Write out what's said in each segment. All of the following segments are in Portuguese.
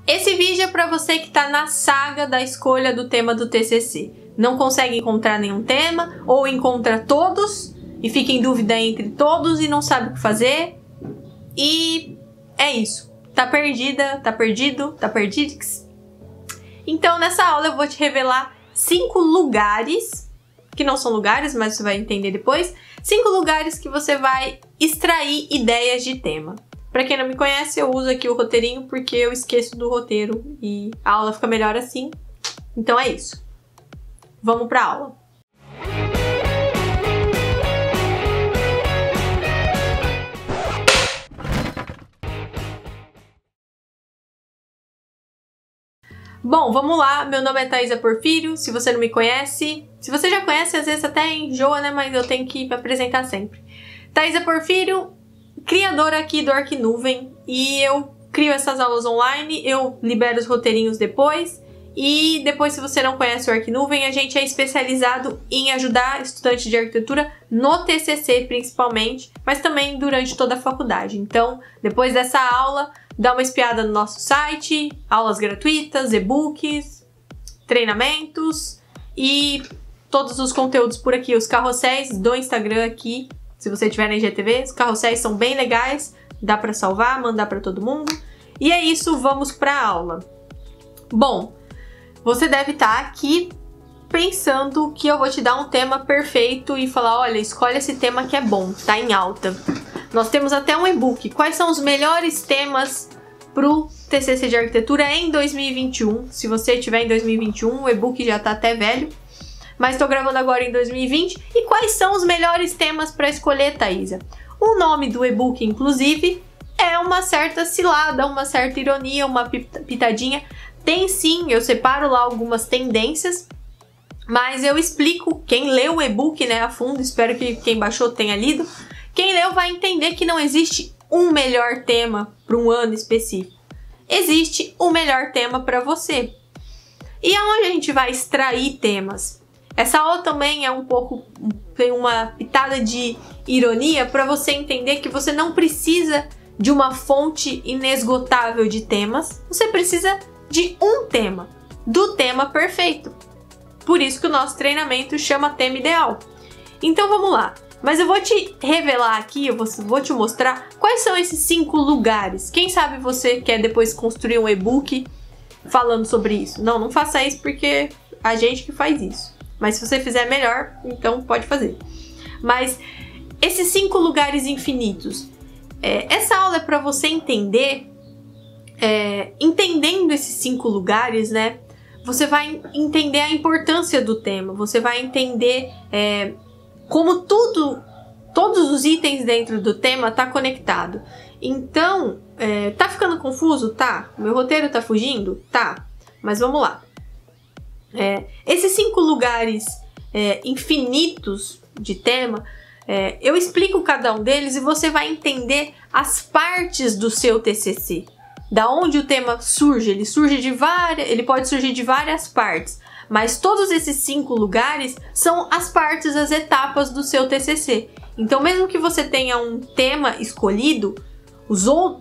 Esse vídeo é para você que está na saga da escolha do tema do TCC. Não consegue encontrar nenhum tema, ou encontra todos e fica em dúvida entre todos e não sabe o que fazer. E é isso. Tá perdida, tá perdido, tá perdidix. Então nessa aula eu vou te revelar 5 lugares, que não são lugares, mas você vai entender depois. 5 lugares que você vai extrair ideias de tema. Pra quem não me conhece, eu uso aqui o roteirinho porque eu esqueço do roteiro e a aula fica melhor assim. Então é isso. Vamos pra aula. Bom, vamos lá. Meu nome é Thaisa Porfírio, se você não me conhece. Se você já conhece, às vezes até enjoa, né? Mas eu tenho que me apresentar sempre. Thaisa Porfírio, criadora aqui do Arquinuvem, e eu crio essas aulas online, eu libero os roteirinhos depois, e depois, se você não conhece o Arquinuvem, a gente é especializado em ajudar estudantes de arquitetura no TCC principalmente, mas também durante toda a faculdade. Então, depois dessa aula, dá uma espiada no nosso site, aulas gratuitas, e-books, treinamentos e todos os conteúdos por aqui, os carrosséis do Instagram aqui. Se você tiver na IGTV, os carrosséis são bem legais, dá pra salvar, mandar pra todo mundo. E é isso, vamos pra aula. Bom, você deve estar aqui pensando que eu vou te dar um tema perfeito e falar, olha, escolhe esse tema que é bom, tá em alta. Nós temos até um e-book, quais são os melhores temas pro TCC de arquitetura em 2021. Se você estiver em 2021, o e-book já tá até velho. Mas estou gravando agora em 2020. E quais são os melhores temas para escolher, Thaisa? O nome do e-book, inclusive, é uma certa cilada, uma certa ironia, uma pitadinha. Tem sim, eu separo lá algumas tendências, mas eu explico. Quem leu o e-book, né, a fundo, espero que quem baixou tenha lido. Quem leu vai entender que não existe um melhor tema para um ano específico. Existe o melhor tema para você. E aonde a gente vai extrair temas? Essa aula também é tem uma pitada de ironia para você entender que você não precisa de uma fonte inesgotável de temas, você precisa de um tema, do tema perfeito. Por isso que o nosso treinamento chama tema ideal. Então vamos lá, mas eu vou te revelar aqui, eu vou te mostrar quais são esses 5 lugares. Quem sabe você quer depois construir um e-book falando sobre isso. Não faça isso porque a gente que faz isso. Mas se você fizer melhor, então pode fazer. Mas esses 5 lugares infinitos, essa aula é para você entender, entendendo esses 5 lugares, né? Você vai entender a importância do tema, você vai entender como todos os itens dentro do tema tá conectado. Então, tá ficando confuso? Tá. Meu roteiro tá fugindo? Tá. Mas vamos lá. Esses 5 lugares infinitos de tema, eu explico cada um deles e você vai entender as partes do seu TCC. Da onde o tema surge, ele pode surgir de várias partes, mas todos esses 5 lugares são as partes, as etapas do seu TCC. Então, mesmo que você tenha um tema escolhido,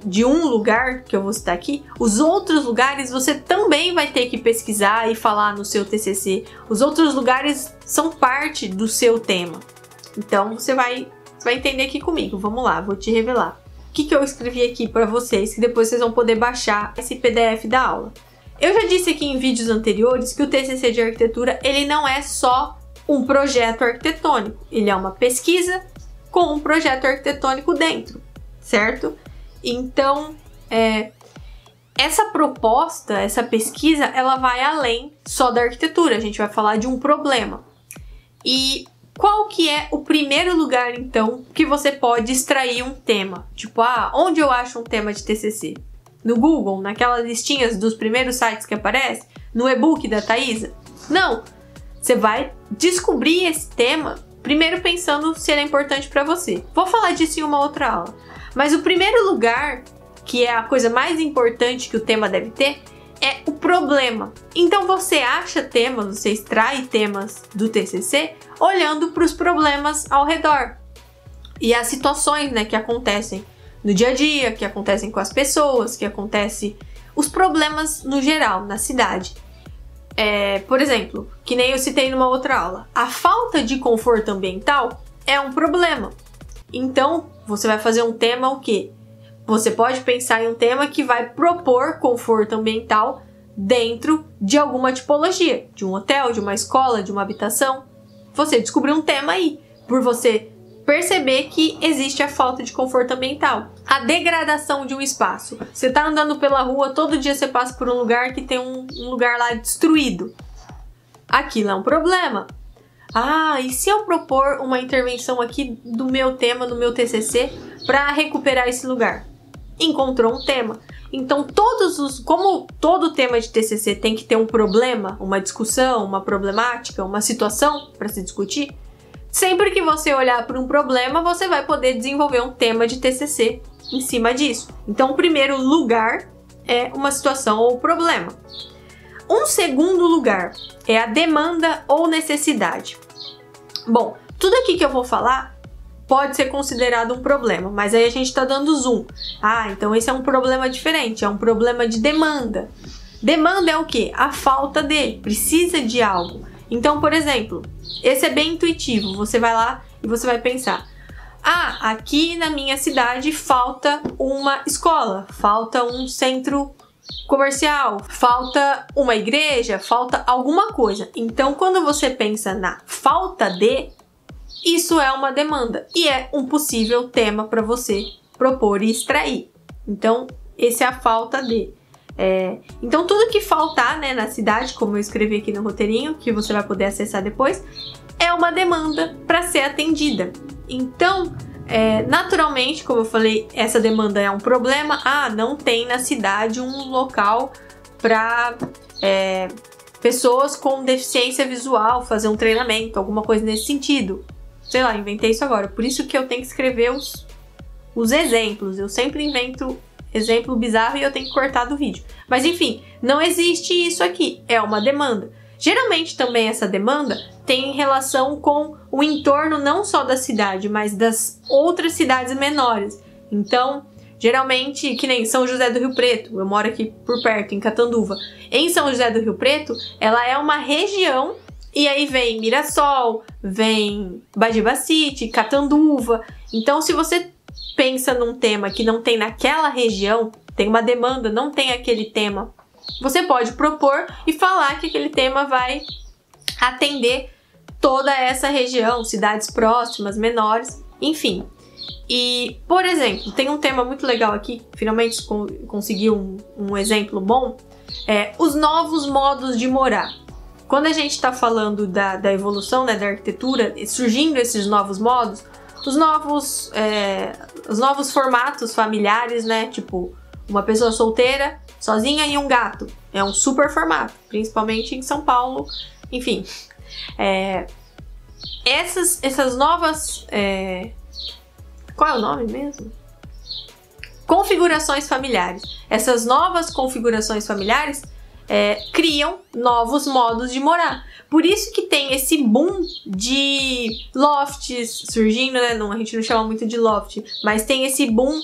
de um lugar, que eu vou citar aqui, os outros lugares você também vai ter que pesquisar e falar no seu TCC. Os outros lugares são parte do seu tema. Então você vai entender aqui comigo. Vamos lá, vou te revelar. O que eu escrevi aqui para vocês, que depois vocês vão poder baixar esse PDF da aula. Eu já disse aqui em vídeos anteriores que o TCC de arquitetura, ele não é só um projeto arquitetônico. Ele é uma pesquisa com um projeto arquitetônico dentro, certo? Então, essa proposta, essa pesquisa, ela vai além só da arquitetura. A gente vai falar de um problema. E qual que é o primeiro lugar, então, que você pode extrair um tema? Tipo, onde eu acho um tema de TCC? No Google, naquelas listinhas dos primeiros sites que aparecem? No e-book da Thaisa? Não! Você vai descobrir esse tema primeiro pensando se ele é importante para você. Vou falar disso em uma outra aula. Mas o primeiro lugar, que é a coisa mais importante que o tema deve ter, é o problema. Então você acha temas, você extrai temas do TCC olhando para os problemas ao redor. E as situações, né, que acontecem no dia a dia, que acontecem com as pessoas, que acontece os problemas no geral, na cidade. Por exemplo, que nem eu citei numa outra aula, a falta de conforto ambiental é um problema. Então, você vai fazer um tema o quê? Você pode pensar em um tema que vai propor conforto ambiental dentro de alguma tipologia, de um hotel, de uma escola, de uma habitação. Você descobriu um tema aí, por você perceber que existe a falta de conforto ambiental. A degradação de um espaço. Você está andando pela rua, todo dia você passa por um lugar que tem um lugar lá destruído. Aquilo é um problema. E se eu propor uma intervenção aqui do meu tema, no meu TCC, para recuperar esse lugar? Encontrou um tema. Então, como todo tema de TCC tem que ter um problema, uma discussão, uma problemática, uma situação para se discutir, sempre que você olhar para um problema, você vai poder desenvolver um tema de TCC em cima disso. Então, o primeiro lugar é uma situação ou problema. Um segundo lugar é a demanda ou necessidade. Bom, tudo aqui que eu vou falar pode ser considerado um problema, mas aí a gente está dando zoom. Então esse é um problema diferente, é um problema de demanda. Demanda é o quê? A falta de, precisa de algo. Então, por exemplo, esse é bem intuitivo, você vai lá e você vai pensar: aqui na minha cidade falta uma escola, falta um centro comercial, falta uma igreja, falta alguma coisa. Então, quando você pensa na falta de, isso é uma demanda e é um possível tema para você propor e extrair. Então, esse é a falta de. Então, tudo que faltar, né, na cidade, como eu escrevi aqui no roteirinho, que você vai poder acessar depois, é uma demanda para ser atendida. Então, naturalmente, como eu falei, essa demanda é um problema. Não tem na cidade um local para pessoas com deficiência visual fazer um treinamento, alguma coisa nesse sentido. Sei lá, inventei isso agora. Por isso que eu tenho que escrever os exemplos. Eu sempre invento exemplo bizarro e eu tenho que cortar do vídeo. Mas enfim, não existe isso aqui. É uma demanda. Geralmente também essa demanda tem relação com o entorno não só da cidade, mas das outras cidades menores. Então, geralmente, que nem São José do Rio Preto, eu moro aqui por perto, em Catanduva. Em São José do Rio Preto, ela é uma região, e aí vem Mirassol, vem Badibacite, Catanduva. Então, se você pensa num tema que não tem naquela região, tem uma demanda, não tem aquele tema, você pode propor e falar que aquele tema vai atender toda essa região, cidades próximas, menores, enfim. E, por exemplo, tem um tema muito legal aqui, finalmente consegui um exemplo bom, os novos modos de morar. Quando a gente está falando da evolução, né, da arquitetura, surgindo esses novos modos, os novos formatos familiares, né, tipo uma pessoa solteira, sozinha e um gato. É um super formato, principalmente em São Paulo. Enfim, essas novas... qual é o nome mesmo? Configurações familiares. Essas novas configurações familiares criam novos modos de morar. Por isso que tem esse boom de lofts surgindo, né? A gente não chama muito de loft, mas tem esse boom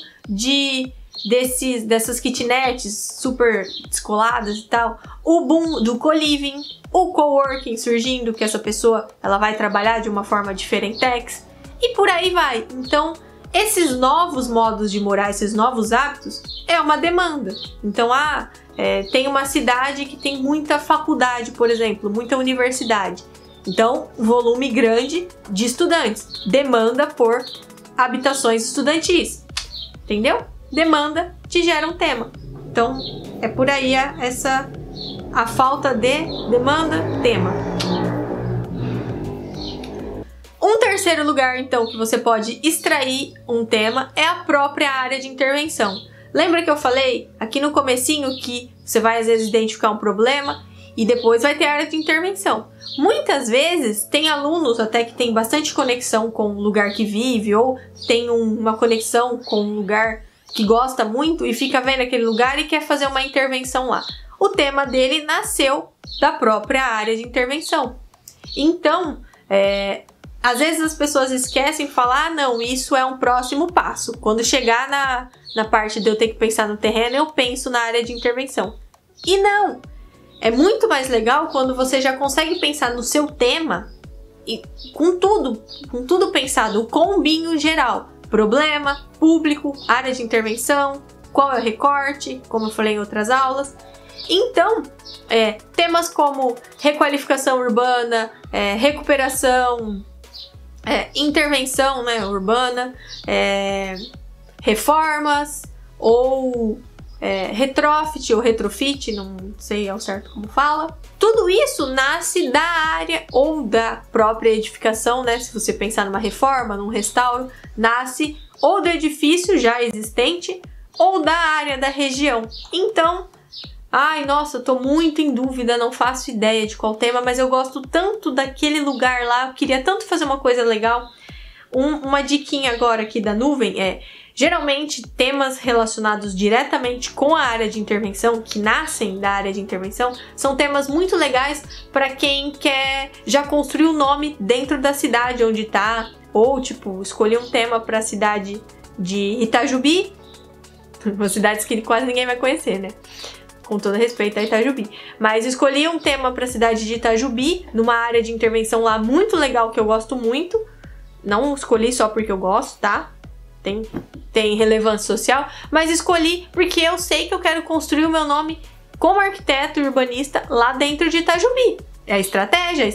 dessas kitnets super descoladas e tal. O boom do co-living, o coworking surgindo, que essa pessoa ela vai trabalhar de uma forma diferentex, e por aí vai. Então, esses novos modos de morar, esses novos hábitos, é uma demanda. Então, tem uma cidade que tem muita faculdade, por exemplo, muita universidade. Então, volume grande de estudantes. Demanda por habitações estudantis. Entendeu? Demanda te gera um tema. Então, é por aí a falta de demanda, tema. Um terceiro lugar, então, que você pode extrair um tema é a própria área de intervenção. Lembra que eu falei aqui no comecinho que você vai às vezes identificar um problema e depois vai ter a área de intervenção. Muitas vezes tem alunos até que tem bastante conexão com o lugar que vive ou tem uma conexão com um lugar que gosta muito e fica vendo aquele lugar e quer fazer uma intervenção lá. O tema dele nasceu da própria área de intervenção. Então, às vezes as pessoas esquecem de falar, ah, não, isso é um próximo passo. Quando chegar na parte de eu ter que pensar no terreno, eu penso na área de intervenção. E não! É muito mais legal quando você já consegue pensar no seu tema e com tudo pensado, o combinho geral. Problema, público, área de intervenção, qual é o recorte, como eu falei em outras aulas. Então, temas como requalificação urbana, recuperação, intervenção, né, urbana, reformas ou retrofit ou retrofit, não sei ao certo como fala. Tudo isso nasce da área ou da própria edificação, né? Se você pensar numa reforma, num restauro, nasce ou do edifício já existente ou da área da região. Então, ai, nossa, eu tô muito em dúvida, não faço ideia de qual tema, mas eu gosto tanto daquele lugar lá, eu queria tanto fazer uma coisa legal. Uma diquinha agora aqui da nuvem geralmente temas relacionados diretamente com a área de intervenção, que nascem da área de intervenção, são temas muito legais para quem quer já construir o nome dentro da cidade onde tá, ou tipo, escolher um tema para a cidade de Itajubi, uma cidade que quase ninguém vai conhecer, né? Com todo respeito a Itajubi. Mas escolhi um tema para a cidade de Itajubi, numa área de intervenção lá muito legal que eu gosto muito. Não escolhi só porque eu gosto, tá? Tem relevância social, mas escolhi porque eu sei que eu quero construir o meu nome como arquiteto e urbanista lá dentro de Itajubi. É a estratégia,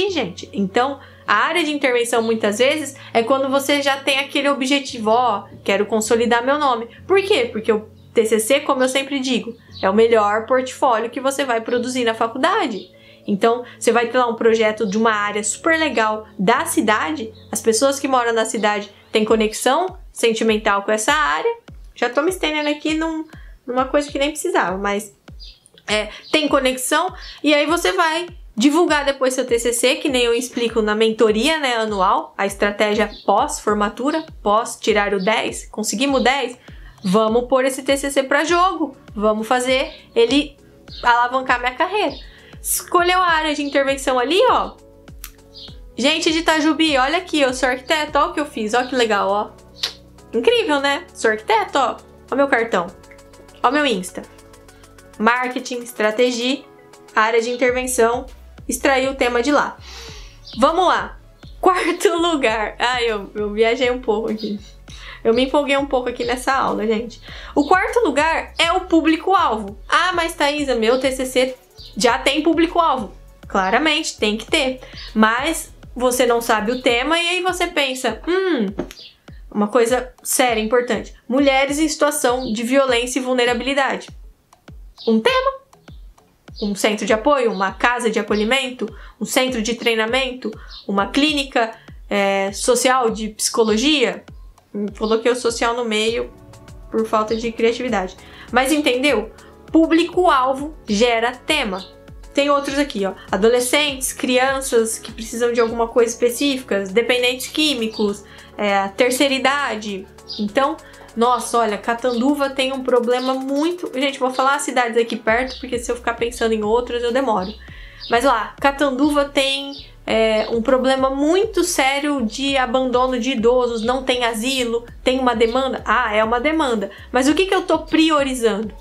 gente. Então, a área de intervenção muitas vezes é quando você já tem aquele objetivo, quero consolidar meu nome. Por quê? Porque o TCC, como eu sempre digo, é o melhor portfólio que você vai produzir na faculdade. Então, você vai ter lá um projeto de uma área super legal da cidade, as pessoas que moram na cidade têm conexão sentimental com essa área. Já tô me estendendo aqui numa coisa que nem precisava, mas tem conexão, e aí você vai divulgar depois seu TCC, que nem eu explico na mentoria, né, anual, a estratégia pós-formatura, pós tirar o 10, conseguimos o 10, vamos pôr esse TCC para jogo, vamos fazer ele alavancar minha carreira. Escolheu a área de intervenção ali, ó. Gente de Itajubi, olha aqui, eu sou arquiteto, ó o que eu fiz, ó que legal, ó. Incrível, né? Sou arquiteto, ó. Ó meu cartão, ó meu Insta. Marketing, estratégia, área de intervenção, extrair o tema de lá. Vamos lá. Quarto lugar. Ai, eu viajei um pouco aqui. Eu me empolguei um pouco aqui nessa aula, gente. O quarto lugar é o público-alvo. Ah, mas Thaisa, meu TCC já tem público-alvo. Claramente, tem que ter. Mas você não sabe o tema e aí você pensa, uma coisa séria, importante. Mulheres em situação de violência e vulnerabilidade. Um tema. Um centro de apoio, uma casa de acolhimento, um centro de treinamento, uma clínica social de psicologia. Coloquei o social no meio por falta de criatividade. Mas entendeu? Público-alvo gera tema. Tem outros aqui, ó. Adolescentes, crianças que precisam de alguma coisa específica, dependentes químicos, terceira idade. Então, nossa, olha, Catanduva tem um problema muito... Gente, vou falar as cidades aqui perto, porque se eu ficar pensando em outras, eu demoro. Mas lá, Catanduva tem um problema muito sério de abandono de idosos, não tem asilo, tem uma demanda? Ah, é uma demanda. Mas o que eu tô priorizando?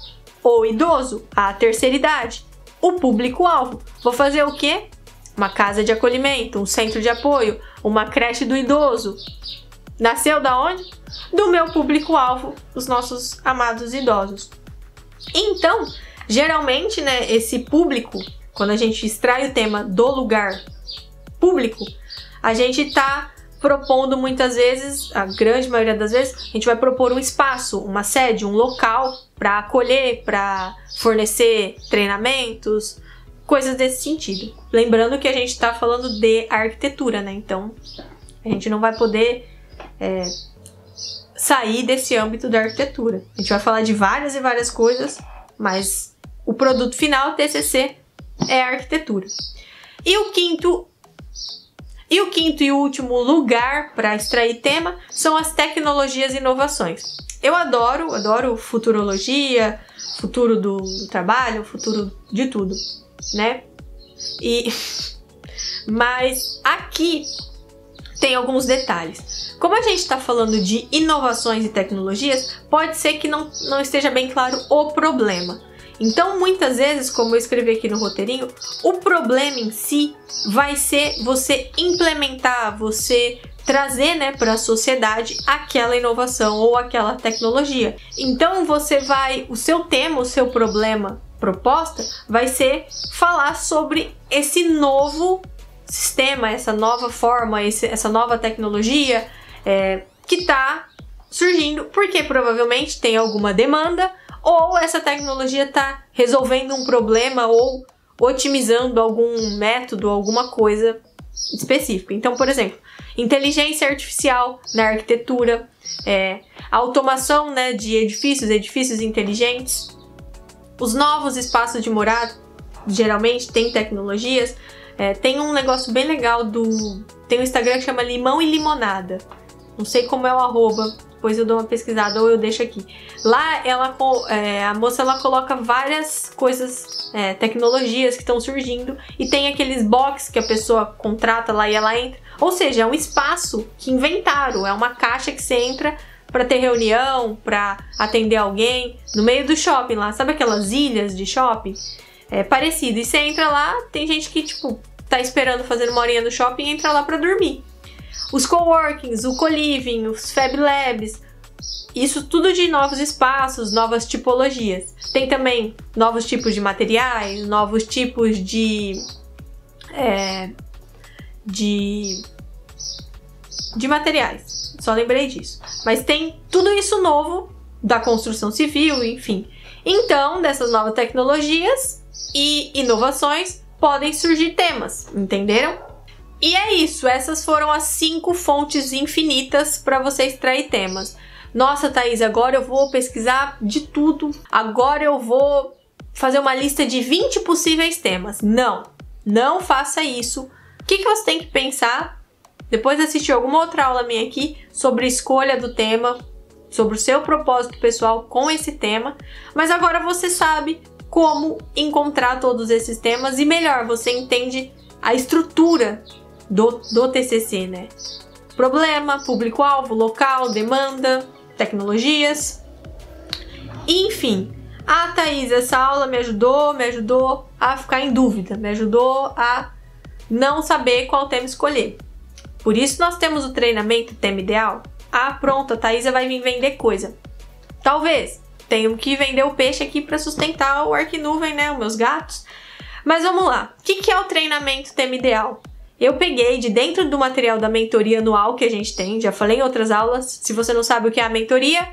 O idoso, a terceira idade, o público-alvo. Vou fazer o quê? Uma casa de acolhimento, um centro de apoio, uma creche do idoso. Nasceu da onde? Do meu público-alvo, os nossos amados idosos. Então, geralmente, né, esse público, quando a gente extrai o tema do lugar público, a gente tá propondo muitas vezes, a grande maioria das vezes, a gente vai propor um espaço, uma sede, um local para acolher, para fornecer treinamentos, coisas desse sentido. Lembrando que a gente está falando de arquitetura, né? Então, a gente não vai poder sair desse âmbito da arquitetura. A gente vai falar de várias e várias coisas, mas o produto final, o TCC, é a arquitetura. E o quinto e último lugar para extrair tema são as tecnologias e inovações. Eu adoro futurologia, futuro do trabalho, futuro de tudo, né? Mas aqui tem alguns detalhes. Como a gente está falando de inovações e tecnologias, pode ser que não esteja bem claro o problema. Então, muitas vezes, como eu escrevi aqui no roteirinho, o problema em si vai ser você implementar, você trazer, né, para a sociedade aquela inovação ou aquela tecnologia. Então, o seu tema, o seu problema, proposta, vai ser falar sobre esse novo sistema, essa nova forma, essa nova tecnologia que está surgindo, porque provavelmente tem alguma demanda ou essa tecnologia está resolvendo um problema ou otimizando algum método, alguma coisa específica. Então, por exemplo, inteligência artificial na arquitetura, automação, né, de edifícios inteligentes, os novos espaços de morada, geralmente tem tecnologias. Tem um negócio bem legal tem um Instagram que chama Limão e Limonada. Não sei como é o arroba, depois eu dou uma pesquisada ou eu deixo aqui. Lá a moça ela coloca várias coisas, tecnologias que estão surgindo, e tem aqueles box que a pessoa contrata lá e ela entra. Ou seja, é um espaço que inventaram, é uma caixa que você entra para ter reunião, para atender alguém, no meio do shopping lá. Sabe aquelas ilhas de shopping? É parecido. E você entra lá, tem gente que, tipo, tá esperando fazer uma horinha no shopping e entra lá pra dormir. Os coworkings, o co-living, os Fab Labs, isso tudo de novos espaços, novas tipologias. Tem também novos tipos de materiais, novos tipos de materiais. Só lembrei disso. Mas tem tudo isso novo da construção civil, enfim. Então, dessas novas tecnologias e inovações podem surgir temas, entenderam? E é isso, essas foram as 5 fontes infinitas para você extrair temas. Nossa, Thaís, agora eu vou pesquisar de tudo, agora eu vou fazer uma lista de 20 possíveis temas. Não faça isso. O que você tem que pensar, depois de assistir alguma outra aula minha aqui, sobre escolha do tema, sobre o seu propósito pessoal com esse tema, mas agora você sabe como encontrar todos esses temas e melhor, você entende a estrutura do TCC, né? Problema, público-alvo, local, demanda, tecnologias, enfim. Thaís, essa aula me ajudou a ficar em dúvida, me ajudou a não saber qual tema escolher. Por isso nós temos o treinamento Tema Ideal. Pronto, a Thaísa vai vir vender coisa. Talvez. Tenho que vender o peixe aqui para sustentar o Arquinuvem, né? Os meus gatos. Mas vamos lá. O que é o treinamento Tema Ideal? Eu peguei de dentro do material da mentoria anual que a gente tem. Já falei em outras aulas. Se você não sabe o que é a mentoria,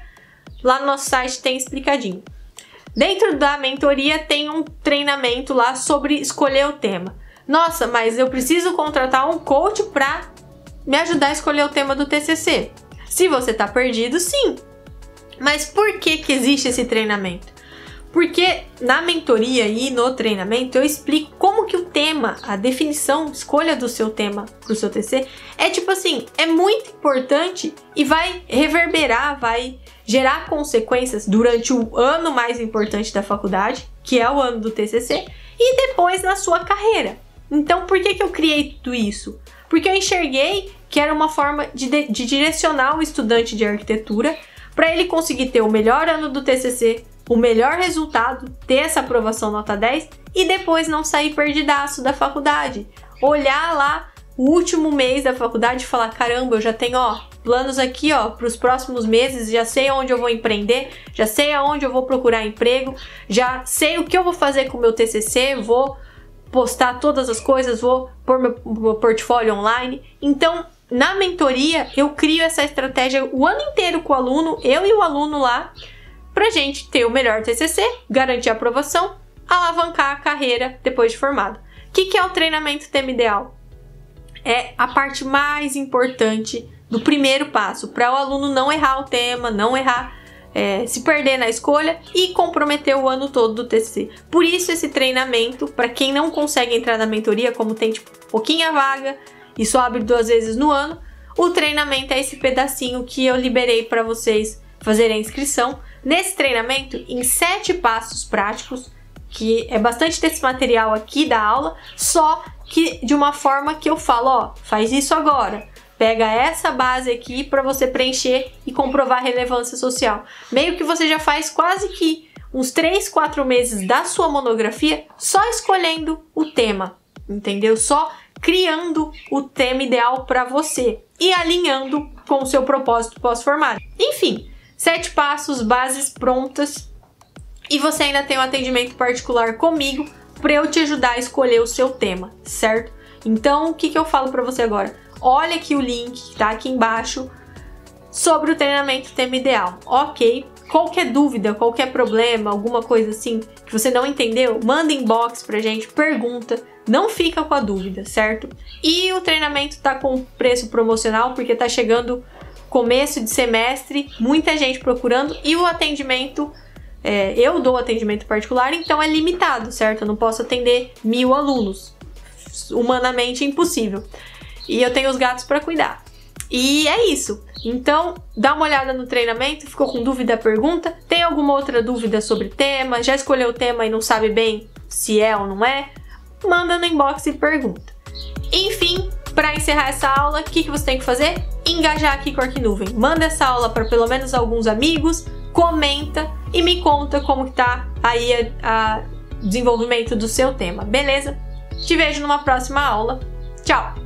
lá no nosso site tem explicadinho. Dentro da mentoria tem um treinamento lá sobre escolher o tema. Nossa, mas eu preciso contratar um coach para me ajudar a escolher o tema do TCC. Se você tá perdido, sim. Mas por que existe esse treinamento? Porque na mentoria e no treinamento eu explico como que o tema, a definição, escolha do seu tema pro seu TCC é tipo assim, é muito importante e vai reverberar, vai gerar consequências durante o ano mais importante da faculdade, que é o ano do TCC, e depois na sua carreira. Então por que eu criei tudo isso? Porque eu enxerguei que era uma forma de direcionar o estudante de arquitetura para ele conseguir ter o melhor ano do TCC, o melhor resultado, ter essa aprovação nota 10 e depois não sair perdidaço da faculdade. Olhar lá o último mês da faculdade e falar, caramba, eu já tenho planos aqui para os próximos meses, já sei onde eu vou empreender, já sei aonde eu vou procurar emprego, já sei o que eu vou fazer com o meu TCC, vou postar todas as coisas, vou pôr meu portfólio online. Então, na mentoria, eu crio essa estratégia o ano inteiro com o aluno, eu e o aluno lá, pra gente ter o melhor TCC, garantir a aprovação, alavancar a carreira depois de formado. O que é o treinamento Tema Ideal? É a parte mais importante do primeiro passo, para o aluno não errar o tema, não errar, se perder na escolha e comprometer o ano todo do TCC. Por isso esse treinamento, para quem não consegue entrar na mentoria, como tem pouquinha vaga, e só abre 2 vezes no ano, o treinamento é esse pedacinho que eu liberei para vocês fazerem a inscrição. Nesse treinamento, em 7 passos práticos, que é bastante desse material aqui da aula, só que de uma forma que eu falo, faz isso agora, Pega essa base aqui para você preencher e comprovar a relevância social. Meio que você já faz quase que uns 3, 4 meses da sua monografia só escolhendo o tema, entendeu? Só criando o tema ideal para você e alinhando com o seu propósito pós-formado. Enfim, 7 passos, bases prontas, e você ainda tem um atendimento particular comigo para eu te ajudar a escolher o seu tema, certo? Então, o que eu falo para você agora? Olha aqui o link que tá aqui embaixo sobre o treinamento tema ideal, ok? Qualquer dúvida, qualquer problema, alguma coisa assim que você não entendeu, manda inbox pra gente, pergunta, não fica com a dúvida, certo? E o treinamento tá com preço promocional porque tá chegando começo de semestre, muita gente procurando, e o atendimento, eu dou atendimento particular, então é limitado, certo? Eu não posso atender 1000 alunos, humanamente impossível. E eu tenho os gatos para cuidar. E é isso. Então, dá uma olhada no treinamento. Ficou com dúvida, pergunta. Tem alguma outra dúvida sobre tema? Já escolheu o tema e não sabe bem se é ou não é? Manda no inbox e pergunta. Enfim, para encerrar essa aula, o que você tem que fazer? Engajar aqui com a Arquinuvem. Manda essa aula para pelo menos alguns amigos, comenta e me conta como que tá aí a desenvolvimento do seu tema, beleza? Te vejo numa próxima aula. Tchau!